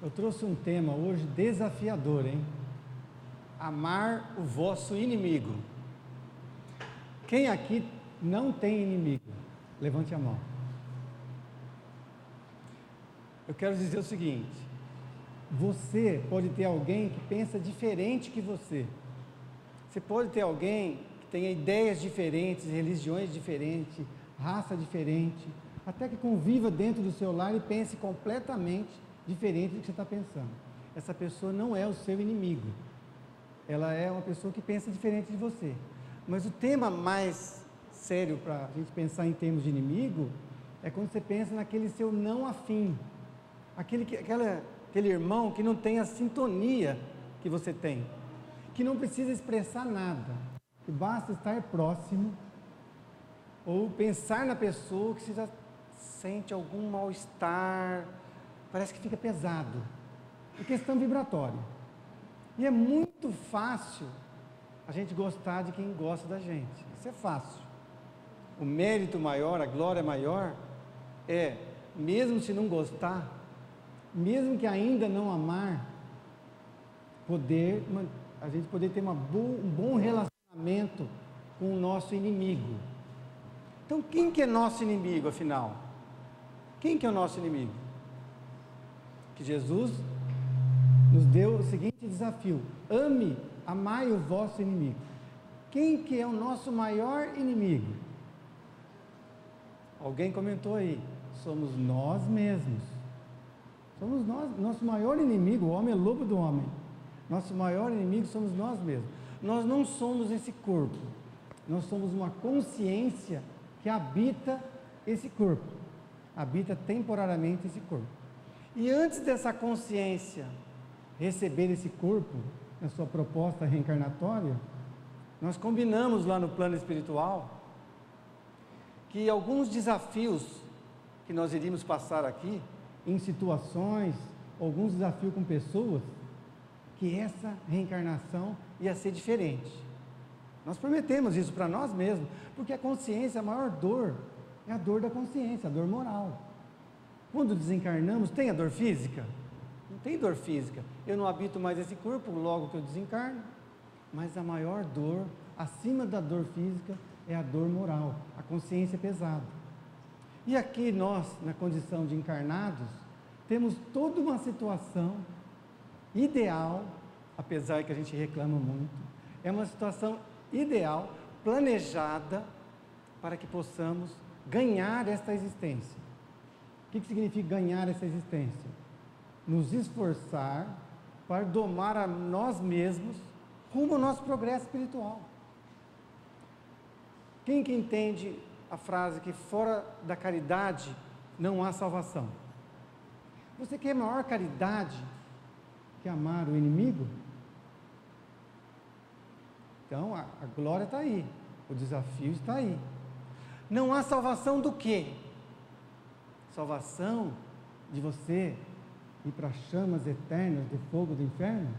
Eu trouxe um tema hoje desafiador, hein? Amar o vosso inimigo. Quem aqui não tem inimigo? Levante a mão. Eu quero dizer o seguinte: você pode ter alguém que pensa diferente que você. Você pode ter alguém que tenha ideias diferentes, religiões diferentes, raça diferente, até que conviva dentro do seu lar e pense completamente diferente do que você está pensando. Essa pessoa não é o seu inimigo. Ela é uma pessoa que pensa diferente de você. Mas o tema mais sério para a gente pensar em termos de inimigo é quando você pensa naquele seu não afim, aquele irmão que não tem a sintonia que você tem, que não precisa expressar nada, que basta estar próximo ou pensar na pessoa que você já sente algum mal-estar, parece que fica pesado. É questão vibratória. E é muito fácil a gente gostar de quem gosta da gente. Isso é fácil. O mérito maior, a glória maior é, mesmo se não gostar, mesmo que ainda não amar, a gente poder ter um bom relacionamento com o nosso inimigo. Então, quem que é nosso inimigo, afinal? Quem que é o nosso inimigo? Que Jesus nos deu o seguinte desafio: amai o vosso inimigo. Quem que é o nosso maior inimigo? Alguém comentou aí: somos nós mesmos. Somos nós, nosso maior inimigo. O homem é lobo do homem. Nosso maior inimigo somos nós mesmos. Nós não somos esse corpo, nós somos uma consciência que habita esse corpo, habita temporariamente esse corpo. E antes dessa consciência receber esse corpo, na sua proposta reencarnatória, nós combinamos lá no plano espiritual que alguns desafios que nós iríamos passar aqui, em situações, alguns desafios com pessoas, que essa reencarnação ia ser diferente. Nós prometemos isso para nós mesmos, porque a consciência, a maior dor, é a dor da consciência, a dor moral. Quando desencarnamos, tem a dor física? Não tem dor física. Eu não habito mais esse corpo, logo que eu desencarno. Mas a maior dor, acima da dor física, é a dor moral, a consciência pesada. E aqui nós, na condição de encarnados, temos toda uma situação ideal, apesar que a gente reclama muito, é uma situação ideal, planejada, para que possamos ganhar esta existência. O que significa ganhar essa existência? Nos esforçar para domar a nós mesmos rumo ao nosso progresso espiritual. Quem que entende a frase que fora da caridade não há salvação? Você quer maior caridade que amar o inimigo? Então a glória está aí, o desafio está aí. Não há salvação do quê? Salvação de você ir para as chamas eternas do fogo do inferno?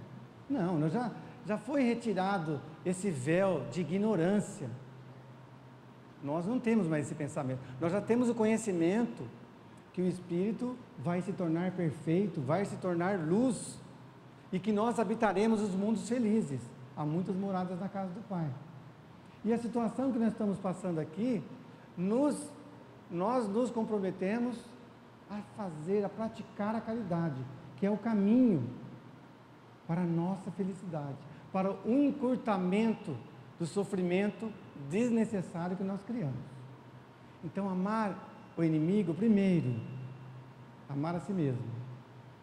Não, já foi retirado esse véu de ignorância. Nós não temos mais esse pensamento. Nós já temos o conhecimento que o Espírito vai se tornar perfeito, vai se tornar luz, e que nós habitaremos os mundos felizes. Há muitas moradas na casa do Pai. E a situação que nós estamos passando aqui, nós nos comprometemos a praticar a caridade, que é o caminho para a nossa felicidade, para o encurtamento do sofrimento desnecessário que nós criamos. Então, amar o inimigo, primeiro, amar a si mesmo.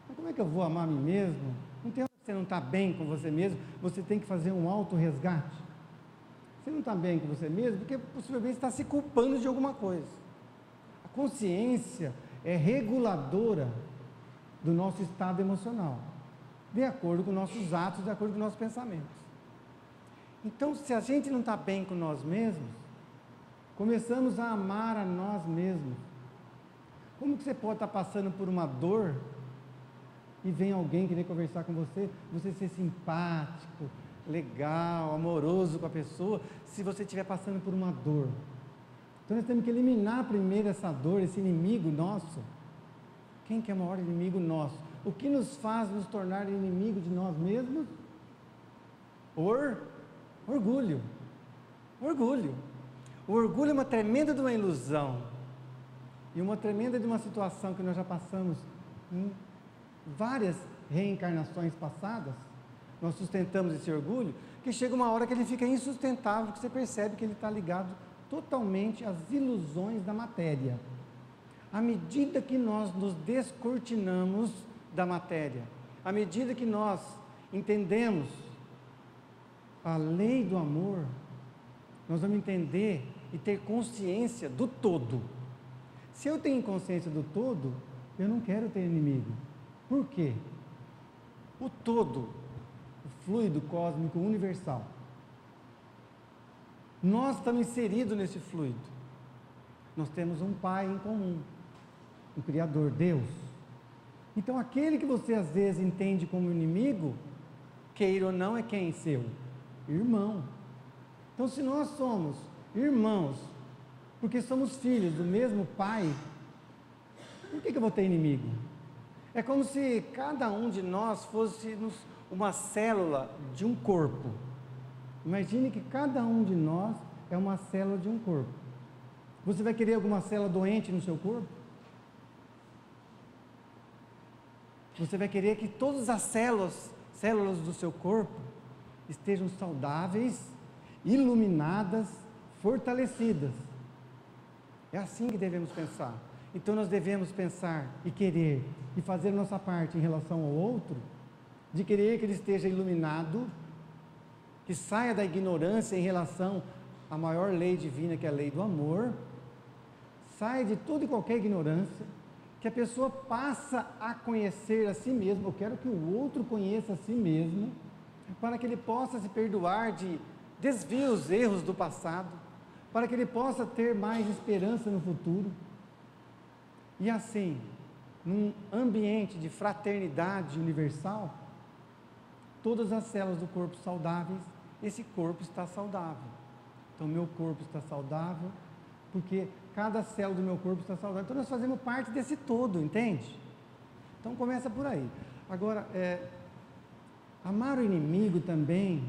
Mas como é que eu vou amar a mim mesmo? Não tem hora que você não está bem com você mesmo, você tem que fazer um auto-resgate. Você não está bem com você mesmo, porque possivelmente está se culpando de alguma coisa. A consciência é reguladora do nosso estado emocional, de acordo com nossos atos, de acordo com nossos pensamentos. Então, se a gente não está bem com nós mesmos, começamos a amar a nós mesmos. Como que você pode estar passando por uma dor e vem alguém querer conversar com você, você ser simpático, legal, amoroso com a pessoa, se você estiver passando por uma dor? Então nós temos que eliminar primeiro essa dor, esse inimigo nosso. Quem que é o maior inimigo nosso? o que nos faz nos tornar inimigos de nós mesmos? Orgulho. Orgulho. O orgulho é uma tremenda de uma ilusão, e uma tremenda de uma situação que nós já passamos em várias reencarnações passadas. Nós sustentamos esse orgulho, que chega uma hora que ele fica insustentável, que você percebe que ele está ligado totalmente às ilusões da matéria. À medida que nós nos descortinamos da matéria, à medida que nós entendemos a lei do amor, nós vamos entender e ter consciência do todo. Se eu tenho consciência do todo, eu não quero ter inimigo. Por quê? O todo, o fluido cósmico universal, nós estamos inseridos nesse fluido. Nós temos um Pai em comum, um Criador, Deus. Então aquele que você às vezes entende como inimigo, queira ou não, é quem seu? Irmão. Então, se nós somos irmãos, porque somos filhos do mesmo Pai, por que eu vou ter inimigo? É como se cada um de nós fosse uma célula de um corpo. Imagine que cada um de nós é uma célula de um corpo. Você vai querer alguma célula doente no seu corpo? Você vai querer que todas as células do seu corpo estejam saudáveis, iluminadas, fortalecidas. É assim que devemos pensar. Então nós devemos pensar e querer e fazer a nossa parte em relação ao outro, de querer que ele esteja iluminado, que saia da ignorância em relação à maior lei divina, que é a lei do amor, saia de toda e qualquer ignorância, que a pessoa passa a conhecer a si mesmo. Eu quero que o outro conheça a si mesmo, para que ele possa se perdoar de desvios, erros do passado, para que ele possa ter mais esperança no futuro. E assim, num ambiente de fraternidade universal, todas as células do corpo saudáveis, esse corpo está saudável. Então, meu corpo está saudável, porque cada célula do meu corpo está saudável. Então, nós fazemos parte desse todo, entende? Então, começa por aí. Agora, amar o inimigo também,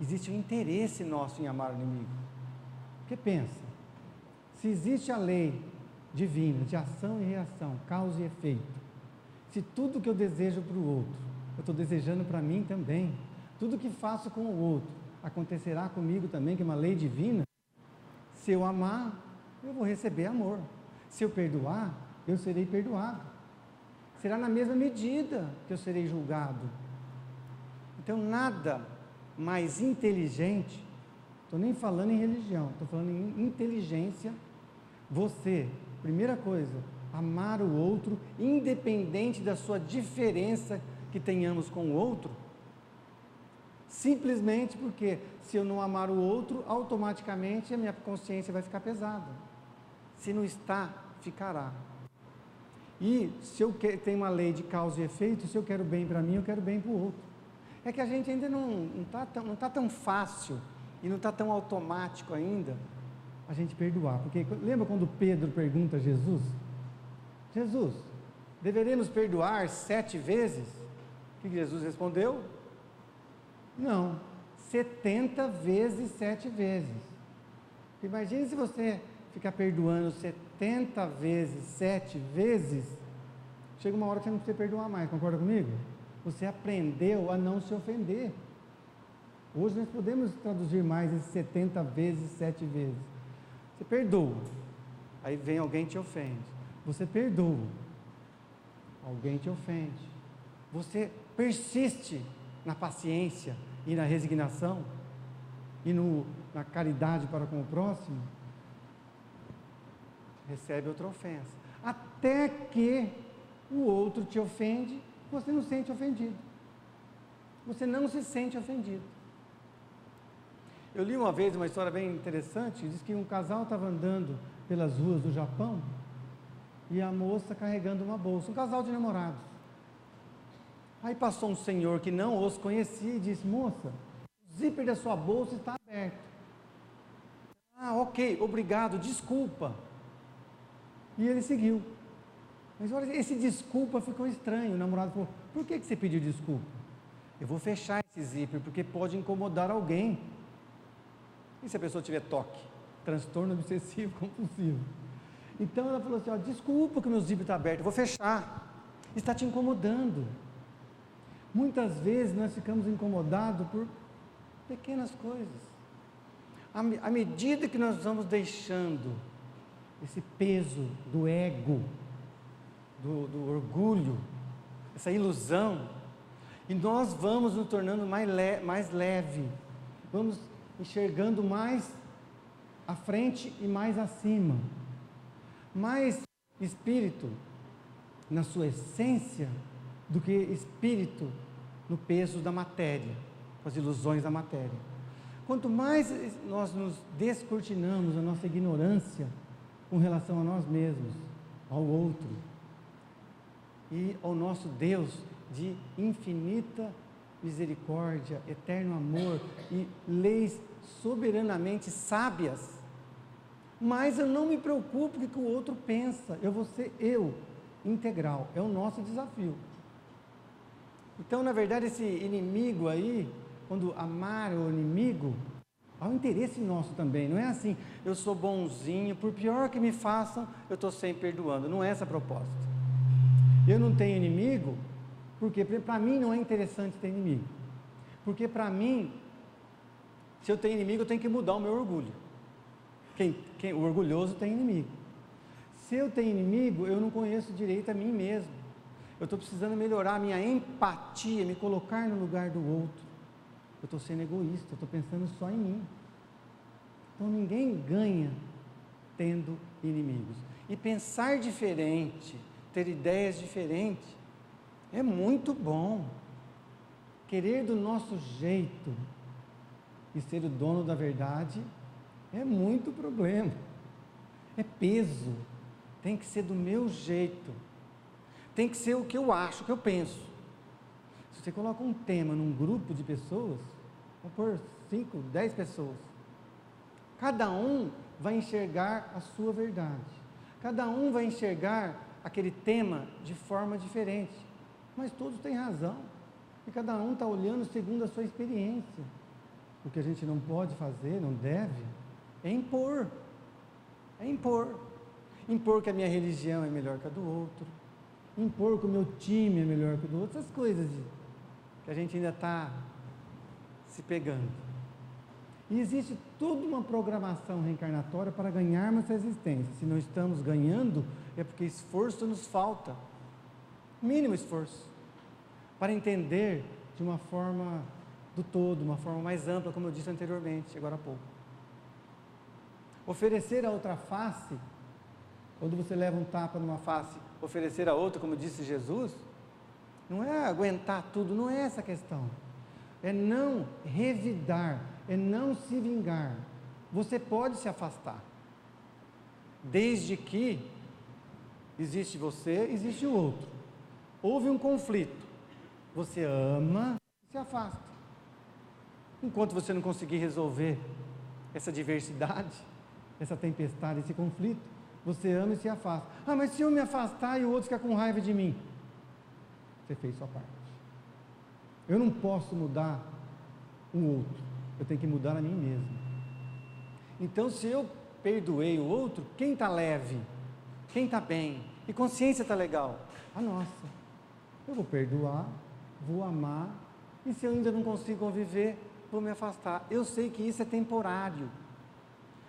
existe um interesse nosso em amar o inimigo. Porque pensa, se existe a lei divina de ação e reação, causa e efeito, se tudo que eu desejo para o outro, eu estou desejando para mim também, tudo que faço com o outro, acontecerá comigo também, que é uma lei divina. Se eu amar, eu vou receber amor. Se eu perdoar, eu serei perdoado. Será na mesma medida que eu serei julgado. Então, nada mais inteligente, estou nem falando em religião, estou falando em inteligência. Você, primeira coisa, amar o outro, independente da sua diferença que tenhamos com o outro, simplesmente porque se eu não amar o outro, automaticamente a minha consciência vai ficar pesada. Se não está, ficará. E se eu tenho uma lei de causa e efeito, se eu quero bem para mim, eu quero bem para o outro. É que a gente ainda não está tão fácil e não está tão automático ainda a gente perdoar. Porque lembra quando Pedro pergunta a Jesus: Jesus, deveremos perdoar 7 vezes? O que Jesus respondeu? Não, 70 vezes 7 vezes. Imagine se você ficar perdoando 70 vezes 7 vezes, chega uma hora que você não precisa perdoar mais, concorda comigo? Você aprendeu a não se ofender. Hoje nós podemos traduzir mais esses 70 vezes 7 vezes. Você perdoa, aí vem alguém e te ofende. Você perdoa, alguém te ofende. Você persiste na paciência e na resignação e na caridade para com o próximo, recebe outra ofensa, até que o outro te ofende, você não se sente ofendido. Você não se sente ofendido. Eu li uma vez uma história bem interessante, diz que um casal estava andando pelas ruas do Japão e a moça carregando uma bolsa, um casal de namorados. Aí passou um senhor que não os conhecia e disse: moça, o zíper da sua bolsa está aberto. Ah, ok, obrigado, desculpa. E ele seguiu. Mas olha, esse desculpa ficou estranho. O namorado falou: por que você pediu desculpa? Eu vou fechar esse zíper porque pode incomodar alguém. E se a pessoa tiver toque? Transtorno obsessivo compulsivo. Então ela falou assim: ó, desculpa que o meu zíper está aberto, eu vou fechar. Está te incomodando. Muitas vezes nós ficamos incomodados por pequenas coisas. À medida que nós vamos deixando esse peso do ego, do orgulho, essa ilusão, e nós vamos nos tornando mais leve, vamos enxergando mais à frente e mais acima, mais espírito na sua essência do que espírito no peso da matéria, com as ilusões da matéria. Quanto mais nós nos descortinamos a nossa ignorância com relação a nós mesmos, ao outro e ao nosso Deus de infinita misericórdia, eterno amor e leis soberanamente sábias, mas eu não me preocupo com o que o outro pensa, eu vou ser eu, integral, é o nosso desafio. Então, na verdade, esse inimigo aí, quando amar o inimigo, há um interesse nosso também, não é assim, eu sou bonzinho, por pior que me façam, eu estou sempre perdoando, não é essa a proposta. Eu não tenho inimigo, porque para mim não é interessante ter inimigo, porque para mim, se eu tenho inimigo, eu tenho que mudar o meu orgulho. O orgulhoso tem inimigo. Se eu tenho inimigo, eu não conheço direito a mim mesmo. Eu estou precisando melhorar a minha empatia, me colocar no lugar do outro. Eu estou sendo egoísta, eu estou pensando só em mim. Então ninguém ganha tendo inimigos. E pensar diferente, ter ideias diferentes, é muito bom. Querer do nosso jeito e ser o dono da verdade é muito problema. É peso. Tem que ser do meu jeito. Tem que ser o que eu acho, o que eu penso. Se você coloca um tema num grupo de pessoas, vamos pôr 5, 10 pessoas, cada um vai enxergar a sua verdade, cada um vai enxergar aquele tema de forma diferente, mas todos têm razão, e cada um está olhando segundo a sua experiência. O que a gente não pode fazer, não deve, é impor, impor que a minha religião é melhor que a do outro, impor que o meu time é melhor que o do outro, essas coisas que a gente ainda está se pegando. E existe toda uma programação reencarnatória para ganharmos essa existência. Se não estamos ganhando, é porque esforço nos falta, mínimo esforço, para entender de uma forma do todo, uma forma mais ampla, como eu disse anteriormente, agora há pouco. Oferecer a outra face, quando você leva um tapa numa face, oferecer a outra, como disse Jesus, não é aguentar tudo, não é essa a questão. É não revidar, é não se vingar. Você pode se afastar, desde que existe você, existe o outro. Houve um conflito, você ama e se afasta. Enquanto você não conseguir resolver essa diversidade, essa tempestade, esse conflito, você ama e se afasta. Ah, mas se eu me afastar e o outro ficar com raiva de mim? Você fez sua parte. Eu não posso mudar o outro, eu tenho que mudar a mim mesmo. Então, se eu perdoei o outro, quem está leve? Quem está bem? E consciência está legal? A nossa. Eu vou perdoar, vou amar, e se eu ainda não consigo conviver, vou me afastar. Eu sei que isso é temporário,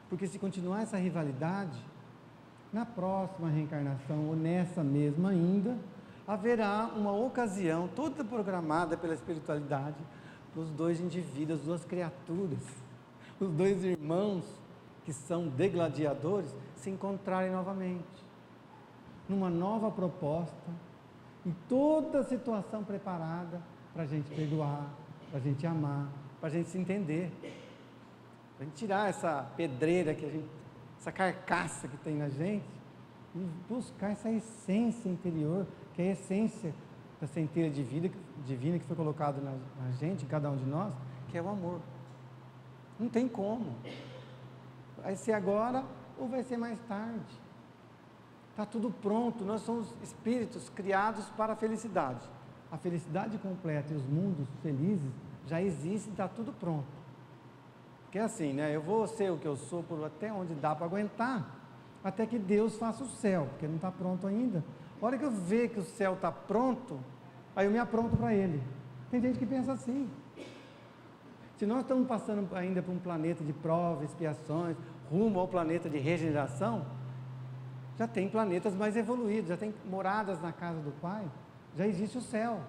porque se continuar essa rivalidade, na próxima reencarnação, ou nessa mesma ainda, haverá uma ocasião, toda programada pela espiritualidade, dos dois indivíduos, as duas criaturas, os dois irmãos, que são degladiadores, se encontrarem novamente, numa nova proposta, em toda a situação preparada, para a gente perdoar, para a gente amar, para a gente se entender, para a gente tirar essa pedreira, essa carcaça que tem na gente, e buscar essa essência interior, que é a essência da centelha divina que foi colocada na gente, em cada um de nós, que é o amor. Não tem como. Vai ser agora ou vai ser mais tarde. está tudo pronto, nós somos espíritos criados para a felicidade. A felicidade completa e os mundos felizes já existem, está tudo pronto. Porque é assim, né? Eu vou ser o que eu sou por até onde dá para aguentar, até que Deus faça o céu, porque não está pronto ainda. A hora que eu ver que o céu está pronto, aí eu me apronto para ele. Tem gente que pensa assim. Se nós estamos passando ainda por um planeta de provas, expiações, rumo ao planeta de regeneração, já tem planetas mais evoluídos, já tem moradas na casa do Pai, já existe o céu,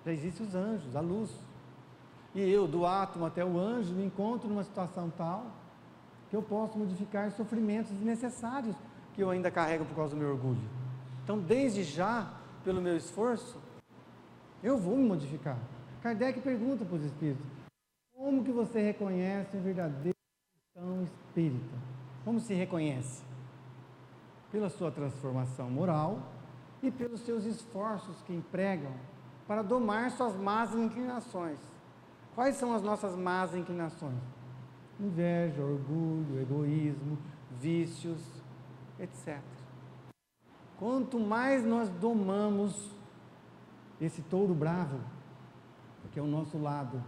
já existem os anjos, a luz. E eu, do átomo até o anjo, me encontro numa situação tal que eu posso modificar sofrimentos desnecessários que eu ainda carrego por causa do meu orgulho. Então, desde já, pelo meu esforço, eu vou me modificar. Kardec pergunta para os espíritos: como que você reconhece um verdadeiro cristão espírita? Como se reconhece? Pela sua transformação moral e pelos seus esforços que empregam para domar suas más inclinações. Quais são as nossas más inclinações? Inveja, orgulho, egoísmo, vícios, etc. Quanto mais nós domamos esse touro bravo, que é o nosso lado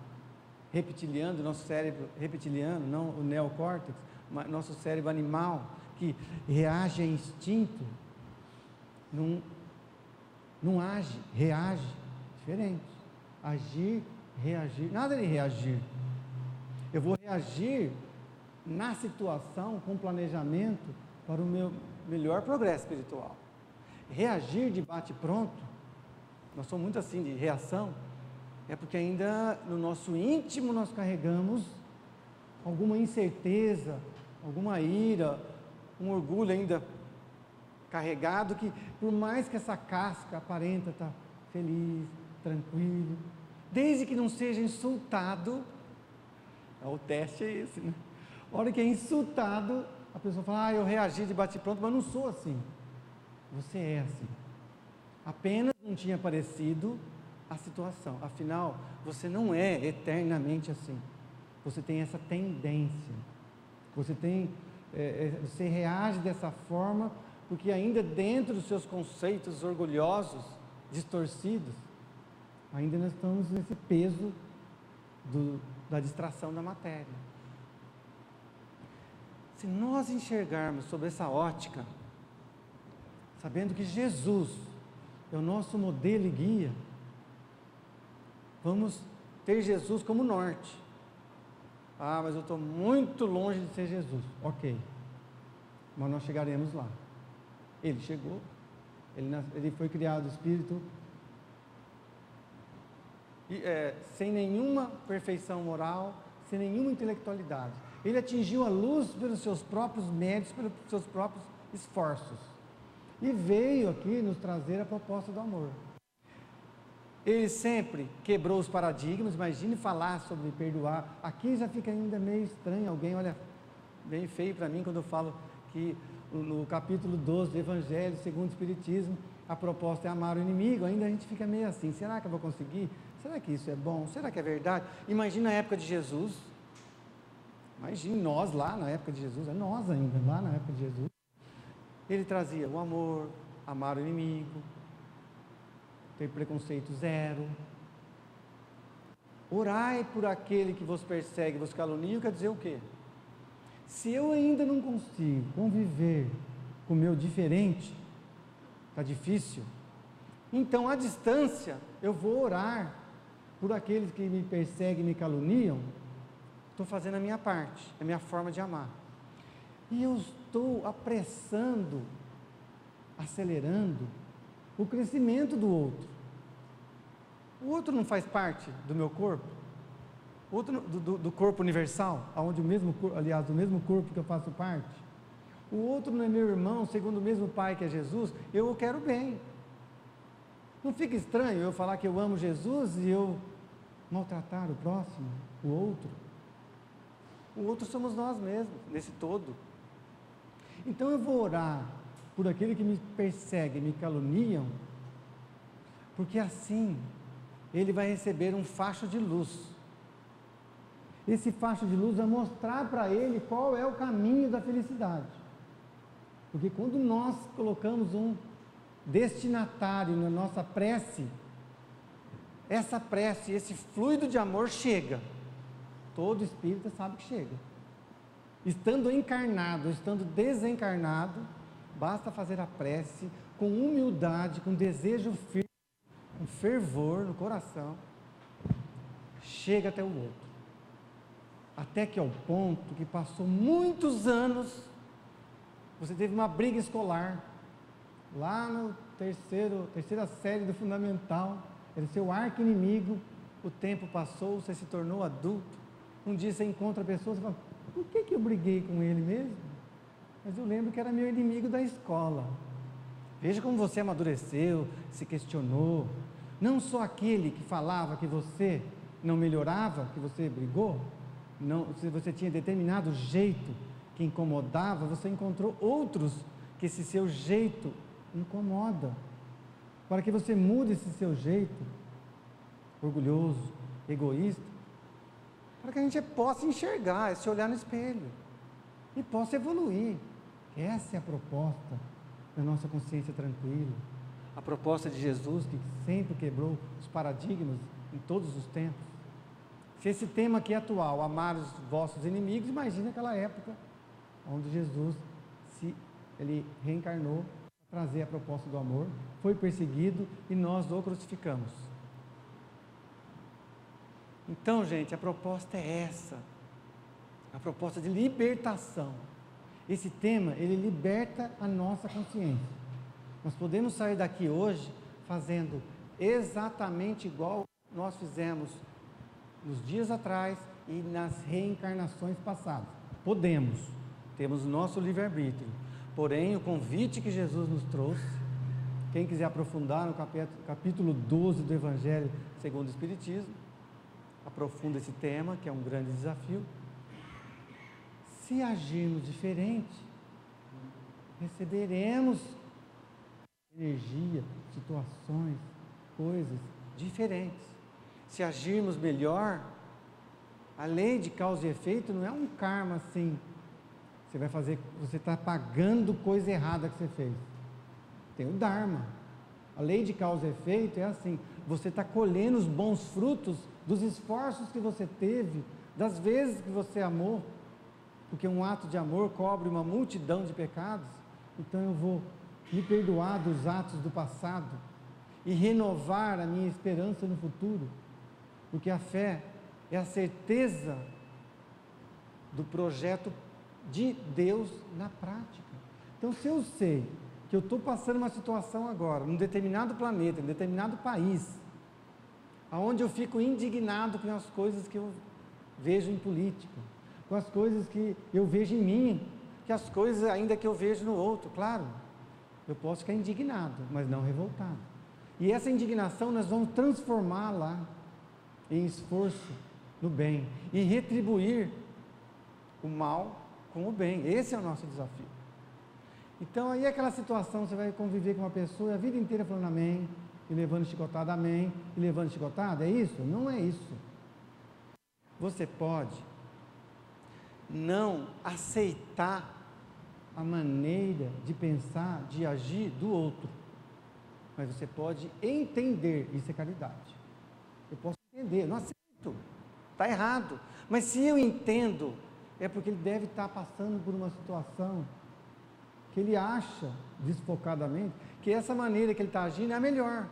reptiliano, nosso cérebro reptiliano, não o neocórtex, mas nosso cérebro animal, que reage a instinto, não age, reage, diferente. Agir, reagir, nada de reagir. Eu vou reagir na situação com planejamento para o meu melhor progresso espiritual. Reagir de bate-pronto, nós somos muito assim de reação, é porque ainda no nosso íntimo nós carregamos alguma incerteza, alguma ira, um orgulho ainda carregado, que por mais que essa casca aparenta estar feliz, tranquilo, desde que não seja insultado, o teste é esse, né? A hora que é insultado, a pessoa fala: eu reagi de bate-pronto, mas não sou assim. Você é assim. Apenas não tinha aparecido a situação. Afinal, você não é eternamente assim. Você tem essa tendência. Você reage dessa forma porque ainda dentro dos seus conceitos orgulhosos, distorcidos, ainda nós estamos nesse peso da distração da matéria. Se nós enxergarmos sob essa ótica, sabendo que Jesus é o nosso modelo e guia, vamos ter Jesus como norte. Mas eu estou muito longe de ser Jesus. Ok, mas nós chegaremos lá. Ele chegou, ele foi criado espírito, sem nenhuma perfeição moral, sem nenhuma intelectualidade. Ele atingiu a luz pelos seus próprios méritos, pelos seus próprios esforços, e veio aqui nos trazer a proposta do amor. Ele sempre quebrou os paradigmas. Imagine falar sobre perdoar, aqui já fica ainda meio estranho, alguém olha bem feio para mim quando eu falo que no capítulo 12 do Evangelho segundo o Espiritismo, a proposta é amar o inimigo. Ainda a gente fica meio assim: será que eu vou conseguir? Será que isso é bom? Será que é verdade? Imagina a época de Jesus, imagine nós lá na época de Jesus, nós ainda lá na época de Jesus, ele trazia o amor, amar o inimigo, ter preconceito zero, orai por aquele que vos persegue, vos calunia. Quer dizer o quê? Se eu ainda não consigo conviver com o meu diferente, está difícil, então à distância eu vou orar por aqueles que me perseguem e me caluniam. Estou fazendo a minha parte, é a minha forma de amar, e eu estou apressando, acelerando o crescimento do outro. O outro não faz parte do meu corpo, outro do corpo universal, onde o mesmo corpo que eu faço parte. O outro não é meu irmão, segundo o mesmo Pai que é Jesus. Eu o quero bem. Não fica estranho eu falar que eu amo Jesus e eu maltratar o próximo, o outro? O outro somos nós mesmos, nesse todo. Então eu vou orar por aquele que me persegue, me caluniam, porque assim ele vai receber um facho de luz. Esse facho de luz vai mostrar para ele qual é o caminho da felicidade, Porque quando nós colocamos um destinatário na nossa prece, essa prece, esse fluido de amor chega. Todo espírita sabe que chega. Estando encarnado, estando desencarnado, basta fazer a prece com humildade, com desejo firme, com fervor no coração, chega até o outro. Até que ao ponto que passou muitos anos, você teve uma briga escolar, lá no terceira série do fundamental, era seu arqui-inimigo, o tempo passou, você se tornou adulto, um dia você encontra a pessoa, você fala, por que eu briguei com ele mesmo? Mas eu lembro que era meu inimigo da escola. Veja como você amadureceu, se questionou, não só aquele que falava que você não melhorava, que você brigou, não, se você tinha determinado jeito que incomodava, você encontrou outros que esse seu jeito incomoda, para que você mude esse seu jeito, orgulhoso, egoísta, para que a gente possa enxergar, se olhar no espelho, e possa evoluir. Essa é a proposta da nossa consciência tranquila, a proposta de Jesus, que sempre quebrou os paradigmas em todos os tempos. Se esse tema aqui é atual, amar os vossos inimigos, imagine aquela época, onde Jesus, ele reencarnou, para trazer a proposta do amor, foi perseguido e nós o crucificamos. Então, gente, a proposta é essa, a proposta de libertação. Esse tema, ele liberta a nossa consciência. Nós podemos sair daqui hoje fazendo exatamente igual nós fizemos nos dias atrás e nas reencarnações passadas. Podemos, temos o nosso livre-arbítrio. Porém, o convite que Jesus nos trouxe, quem quiser aprofundar no capítulo 12 do Evangelho segundo o Espiritismo, aprofunda esse tema, que é um grande desafio. Se agirmos diferente, receberemos energia, situações, coisas diferentes. Se agirmos melhor, a lei de causa e efeito não é um karma assim, você está pagando coisa errada que você fez. Tem o Dharma. A lei de causa e efeito é assim, você está colhendo os bons frutos dos esforços que você teve, das vezes que você amou, porque um ato de amor cobre uma multidão de pecados. Então eu vou me perdoar dos atos do passado e renovar a minha esperança no futuro, porque a fé é a certeza do projeto de Deus na prática. Então, se eu sei que eu estou passando uma situação agora, num determinado planeta, em um determinado país, aonde eu fico indignado com as coisas que eu vejo em política, com as coisas que eu vejo em mim, que as coisas ainda que eu vejo no outro, claro, eu posso ficar indignado, mas não revoltado. E essa indignação nós vamos transformá-la em esforço no bem e retribuir o mal com o bem. Esse é o nosso desafio. Então aí aquela situação, você vai conviver com uma pessoa a vida inteira falando amém, e levando chicotada amém, e levando chicotada, é isso? Não é isso. Você pode não aceitar a maneira de pensar, de agir do outro, mas você pode entender, isso é caridade. Eu posso entender, não aceito, está errado, mas se eu entendo, é porque ele deve estar passando por uma situação que ele acha, desfocadamente, que essa maneira que ele está agindo é a melhor,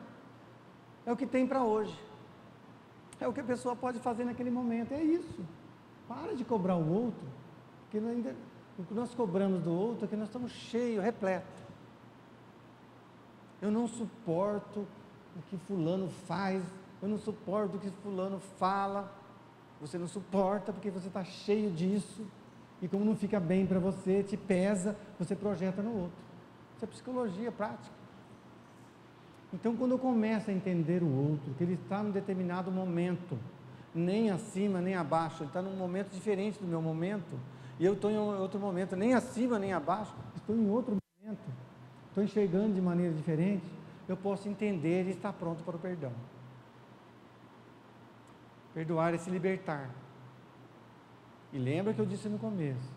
é o que tem para hoje, é o que a pessoa pode fazer naquele momento, é isso. Para de cobrar o outro, porque o que nós cobramos do outro é que nós estamos cheios, repletos. Eu não suporto o que fulano faz, eu não suporto o que fulano fala. Você não suporta porque você está cheio disso, e como não fica bem para você, te pesa, você projeta no outro. Isso é psicologia prática. Então, quando eu começo a entender o outro, que ele está num determinado momento, nem acima nem abaixo, ele está num momento diferente do meu momento, e eu estou em outro momento, nem acima nem abaixo, estou em outro momento, estou enxergando de maneira diferente, eu posso entender e estar pronto para o perdão. Perdoar é se libertar. E lembra que eu disse no começo,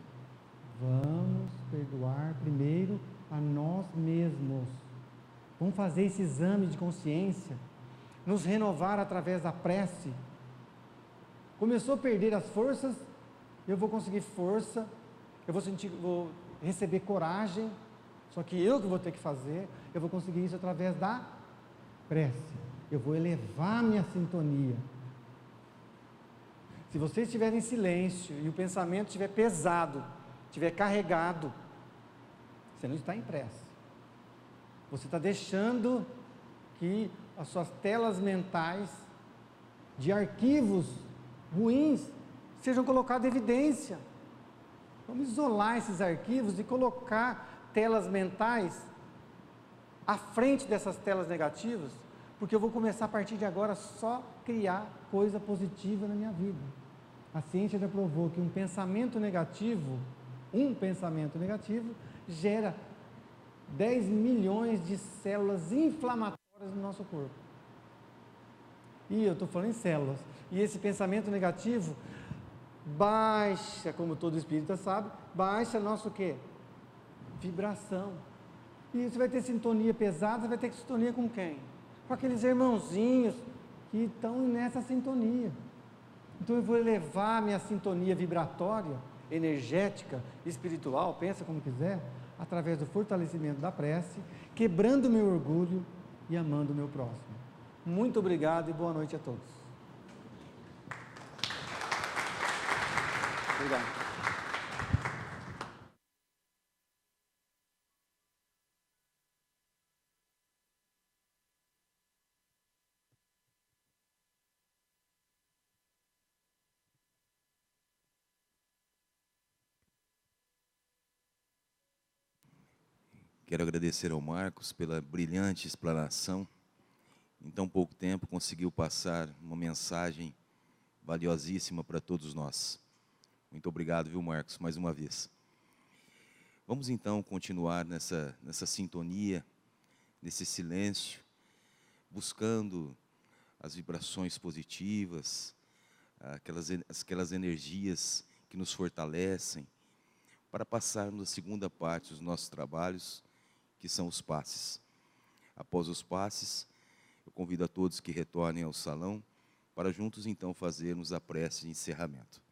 vamos perdoar primeiro a nós mesmos. Vamos fazer esse exame de consciência, nos renovar através da prece. Começou a perder as forças, eu vou conseguir força, vou receber coragem, só que eu que vou ter que fazer, eu vou conseguir isso através da prece. Eu vou elevar minha sintonia. Se você estiver em silêncio e o pensamento estiver pesado, estiver carregado, você não está em prece. Você está deixando que as suas telas mentais de arquivos ruins sejam colocados em evidência. Vamos isolar esses arquivos e colocar telas mentais à frente dessas telas negativas, porque eu vou começar a partir de agora só criar coisa positiva na minha vida. A ciência já provou que um pensamento negativo gera 10 milhões de células inflamatórias no nosso corpo. E eu estou falando em células. E esse pensamento negativo baixa, como todo espírita sabe, baixa nosso o quê? Vibração. E você vai ter sintonia pesada, você vai ter sintonia com quem? Com aqueles irmãozinhos que estão nessa sintonia. Então eu vou elevar minha sintonia vibratória, energética, espiritual, pensa como quiser, através do fortalecimento da prece, quebrando o meu orgulho e amando o meu próximo. Muito obrigado e boa noite a todos. Obrigado. Quero agradecer ao Marcos pela brilhante explanação. Em tão pouco tempo conseguiu passar uma mensagem valiosíssima para todos nós. Muito obrigado, viu, Marcos, mais uma vez. Vamos então continuar nessa sintonia, nesse silêncio, buscando as vibrações positivas, aquelas energias que nos fortalecem, para passarmos a segunda parte dos nossos trabalhos, que são os passes. Após os passes, eu convido a todos que retornem ao salão, para juntos então fazermos a prece de encerramento.